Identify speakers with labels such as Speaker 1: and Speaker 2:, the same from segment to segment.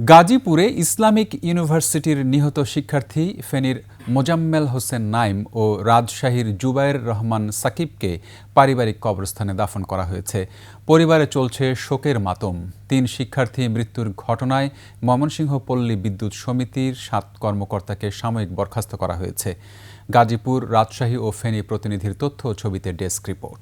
Speaker 1: গাজীপুরে ইসলামিক ইউনিভার্সিটির নিহত শিক্ষার্থী ফেনীর মোজাম্মেল হোসেন নাইম ও রাজশাহীর জুবায়ের রহমান সাকিবকে পারিবারিক কবরস্থানে দাফন করা হয়েছে। পরিবারে চলছে শোকের মাতম। 3 শিক্ষার্থী মৃত্যুর ঘটনায় ময়মনসিংহ পল্লী বিদ্যুৎ সমিতির 7 কর্মকর্তাকে সাময়িক বরখাস্ত করা হয়েছে। গাজীপুর, রাজশাহী ও ফেনী প্রতিনিধির তথ্য ও ছবিতে ডেস্ক রিপোর্ট।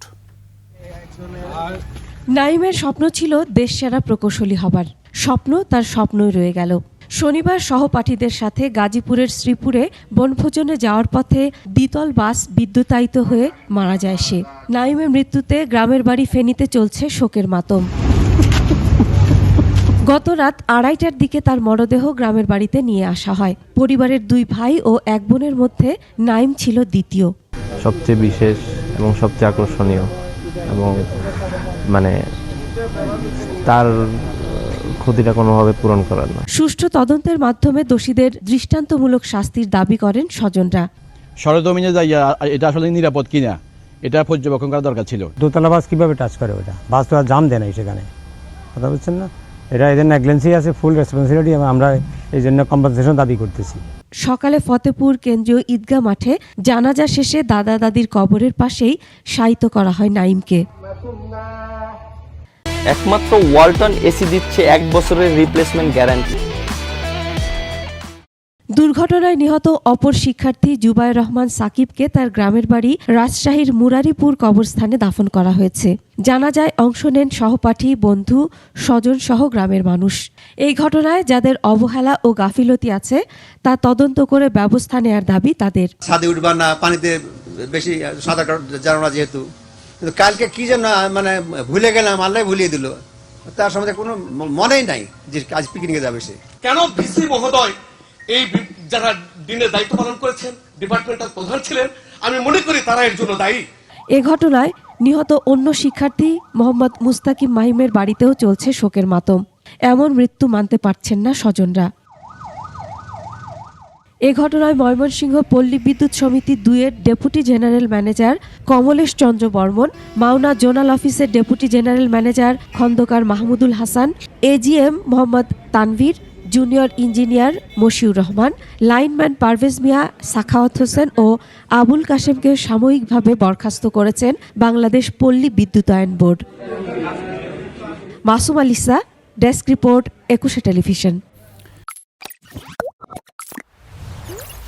Speaker 2: নাইমের স্বপ্ন ছিল দেশসেরা প্রকৌশলী হবার। স্বপ্ন তার স্বপ্নই রয়ে গেল। শনিবার সহপাঠীদের সাথে গাজীপুরের শ্রীপুরে বনভোজনে যাওয়ার পথে দ্বিতল বাস বিদ্যুতায়িত হয়ে মারা যায় সে। নাইমের মৃত্যুতে গ্রামের বাড়ি ফেনীতে চলছে শোকের মাতম। গত রাত 2:30টার দিকে তার মরদেহ গ্রামের বাড়িতে নিয়ে আসা হয়। পরিবারের 2 ভাই ও 1 বোনের মধ্যে নাইম ছিল দ্বিতীয়।
Speaker 3: সবচেয়ে বিশেষ এবং সবচেয়ে আকর্ষণীয় এবং তার ক্ষতিটা কোনোভাবে পূরণ করার না।
Speaker 2: সুষ্ঠু তদন্তের মাধ্যমে দোষীদের দৃষ্টান্তমূলক শাস্তির দাবি করেন স্বজনরা।
Speaker 4: সরেজমিনে যাইয়া এটা আসলে নিরাপদ কিনা এটা পর্যবেক্ষণ করা দরকার ছিল।
Speaker 5: দোতলা বাস কিভাবে টাচ করে ওটা? বাস তো আর জাম দেয় নাই সেখানে, কথা বলছেন না? এটা এদের নেগলেন্সি আছে, ফুল রেসপন্সিবিলিটি, এবং আমরা এই জন্য কম্পেনসেশন দাবি করতেছি।
Speaker 2: সকালে ফতেপুর কেন্দ্রীয় ঈদগাহ মাঠে জানাজা শেষে দাদা দাদির কবরের পাশেই শায়িত করা হয় নাইমকে।
Speaker 6: একমাত্র ওয়ালটন এসি দিচ্ছে 1 বছরের রিপ্লেসমেন্ট গ্যারান্টি।
Speaker 2: দুর্ঘটনায় নিহত অপর শিক্ষার্থী জুবায়ের রহমান সাকিবকে তার গ্রামের বাড়ি রাজশাহীর মুরারিপুর কবরস্থানে দাফন করা হয়েছে। জানাজায় অংশ নেন সহপাঠী, বন্ধু, স্বজন সহ গ্রামের মানুষ। এই ঘটনায় যাদের অবহেলা ও গাফিলতি আছে তা তদন্ত করে ব্যবস্থা নেয়ার দাবি তাদের।
Speaker 7: ছাদে উঠবা না, পানিতে বেশি সাঁতার জানো না যেহেতু, কিন্তু কালকে কি যেন ভুলে গেলাম, আল্লাহ ভুলিয়ে দিল। তার সম্বন্ধে কোনো মনেই নাই যে আজ পিকনিকে যাবে সে।
Speaker 8: কেন ভিসি মহোদয় এই যারা দিনের দায়িত্ব পালন করেছেন, ডিপার্টমেন্টাল প্রধান ছিলেন, আমি মনে করি তারা এর জন্য দায়ী।
Speaker 2: এ ঘটনায় নিহত অন্য শিক্ষার্থী মোহাম্মদ মুস্তাকিম মাহিমের বাড়িতেও চলছে শোকের মাতম। এমন মৃত্যু মানতে পারছেন না স্বজনরা। এ ঘটনায় ময়মনসিংহ পল্লী বিদ্যুৎ সমিতি 2-এর deputy general manager Kamlesh Chandra Barman, Mawna zonal অফিসের deputy general manager Khondokar Mahmudul Hasan, AGM Mohammad Tanvir, junior engineer Moshiur Rahman, lineman Parvez Mia, Sakhawat Hossain ও আবুল কাশেমকে সাময়িকভাবে বরখাস্ত করেছেন বাংলাদেশ পল্লী বিদ্যুতায়ন board. Masum Alisa, desk report, 21 television.